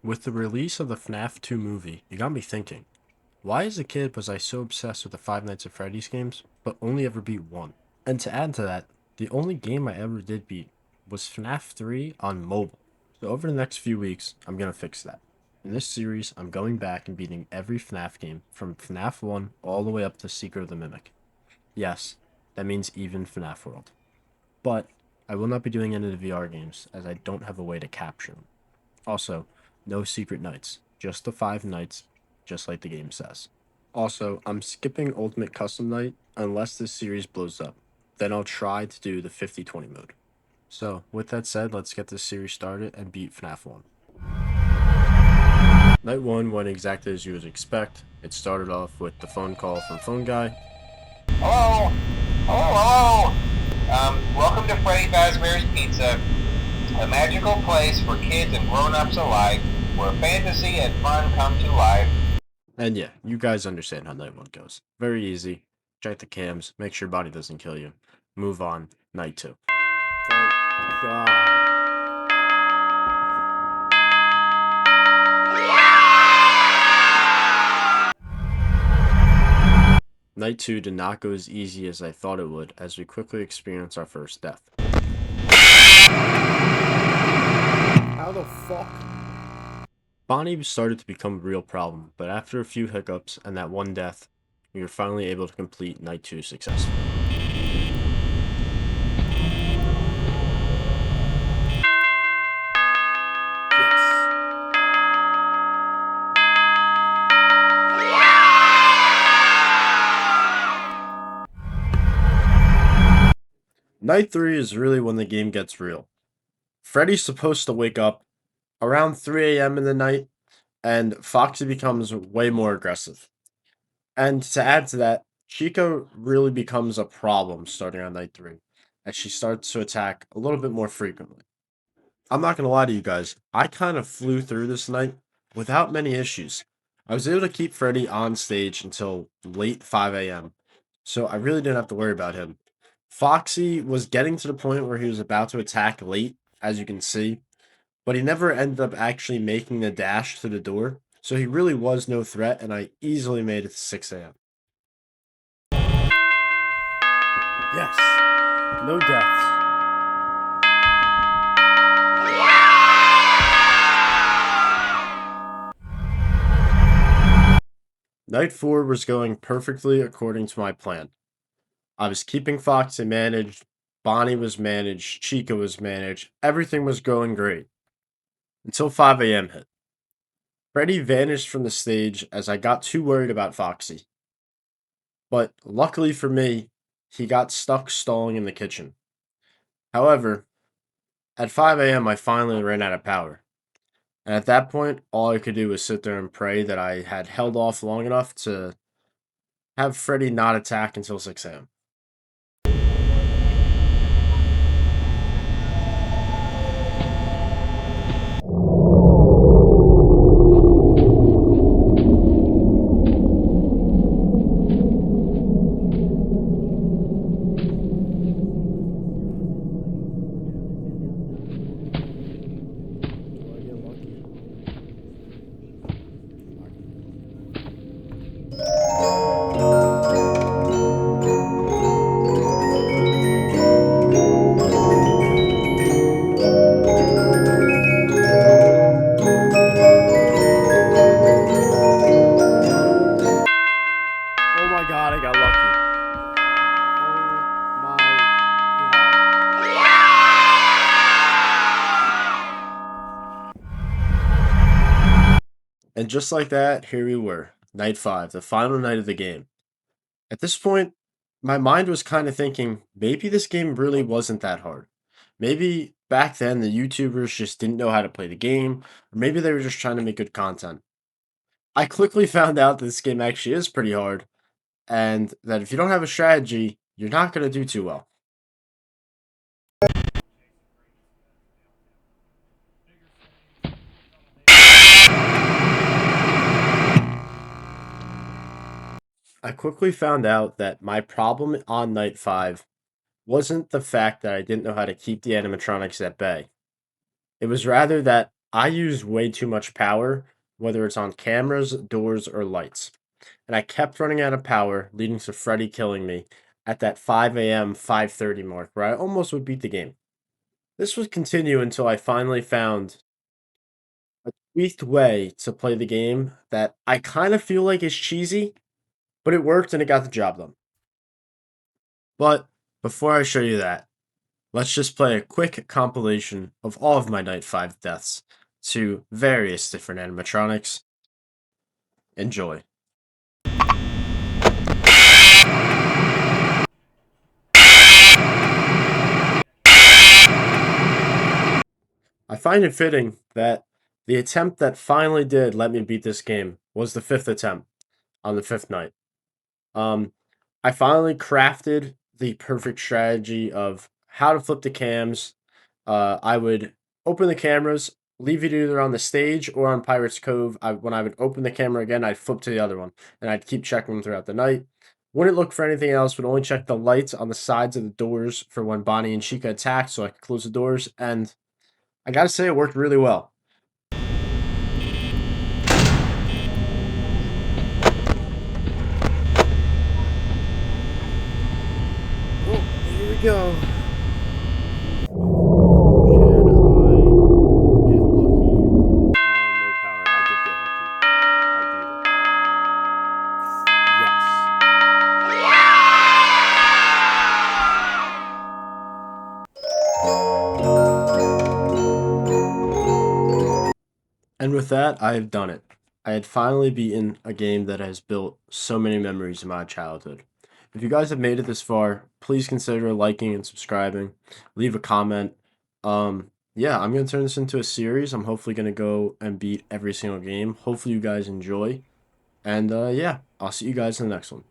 With the release of the FNAF 2 movie, it got me thinking, why as a kid was I so obsessed with the Five Nights at Freddy's games, but only ever beat one? And to add to that, the only game I ever did beat was FNAF 3 on mobile. So over the next few weeks, I'm gonna fix that. In this series, I'm going back and beating every FNAF game from FNAF 1 all the way up to Secret of the Mimic. Yes, that means even FNAF World. But I will not be doing any of the VR games as I don't have a way to capture them. Also, no secret nights, just the five nights, just like the game says. Also, I'm skipping Ultimate Custom Night unless this series blows up. Then I'll try to do the 50-20 mode. So, with that said, let's get this series started and beat FNAF 1. Night 1 went exactly as you would expect. It started off with the phone call from Phone Guy. Hello? Hello, hello! Welcome to Freddy Fazbear's Pizza, a magical place for kids and grown-ups alike, where fantasy and fun come to life. And yeah, you guys understand how Night 1 goes. Very easy. Check the cams, make sure body doesn't kill you. Move on. Night 2. Thank God. Night 2 did not go as easy as I thought it would, as we quickly experienced our first death. How the fuck? Bonnie started to become a real problem, but after a few hiccups and that one death, we were finally able to complete Night 2 successfully. Night 3 is really when the game gets real. Freddy's supposed to wake up around 3 a.m. in the night, and Foxy becomes way more aggressive. And to add to that, Chica really becomes a problem starting on Night 3, as she starts to attack a little bit more frequently. I'm not gonna lie to you guys, I kind of flew through this night without many issues. I was able to keep Freddy on stage until late 5 a.m., so I really didn't have to worry about him. Foxy was getting to the point where he was about to attack late, as you can see, but he never ended up actually making the dash to the door, so he really was no threat, and I easily made it to 6 a.m. Yes, no deaths. Night 4 was going perfectly according to my plan. I was keeping Foxy managed, Bonnie was managed, Chica was managed, everything was going great. Until 5 a.m. hit. Freddy vanished from the stage as I got too worried about Foxy. But luckily for me, he got stuck stalling in the kitchen. However, at 5 a.m. I finally ran out of power. And at that point, all I could do was sit there and pray that I had held off long enough to have Freddy not attack until 6 a.m. Oh my god, I got lucky. Oh my god. And just like that, here we were, night 5, the final night of the game. At this point, my mind was kind of thinking, maybe this game really wasn't that hard. Maybe back then the YouTubers just didn't know how to play the game, or maybe they were just trying to make good content. I quickly found out that this game actually is pretty hard, and that if you don't have a strategy, you're not going to do too well. I quickly found out that my problem on night 5 wasn't the fact that I didn't know how to keep the animatronics at bay. It was rather that I use way too much power, whether it's on cameras, doors, or lights. And I kept running out of power, leading to Freddy killing me at that 5 a.m., 5:30 mark, where I almost would beat the game. This would continue until I finally found a tweaked way to play the game that I kind of feel like is cheesy, but it worked and it got the job done. But before I show you that, let's just play a quick compilation of all of my Night 5 deaths to various different animatronics. Enjoy. I find it fitting that the attempt that finally did let me beat this game was the fifth attempt on the fifth night. Um, I finally crafted the perfect strategy of how to flip the cams. I would open the cameras, leave it either on the stage or on Pirates Cove. When I would open the camera again, I'd flip to the other one, and I'd keep checking them throughout the night. Wouldn't look for anything else. Would only check the lights on the sides of the doors for when Bonnie and Chica attacked, so I could close the doors. And I gotta say, it worked really well. Oh, here we go. Can I get lucky? No power. I did get lucky. I beat it. Yes. And with that, I have done it. I had finally beaten a game that has built so many memories in my childhood. If you guys have made it this far, please consider liking and subscribing. Leave a comment. Yeah, I'm gonna turn this into a series. I'm hopefully gonna go and beat every single game. Hopefully you guys enjoy. And yeah, I'll see you guys in the next one.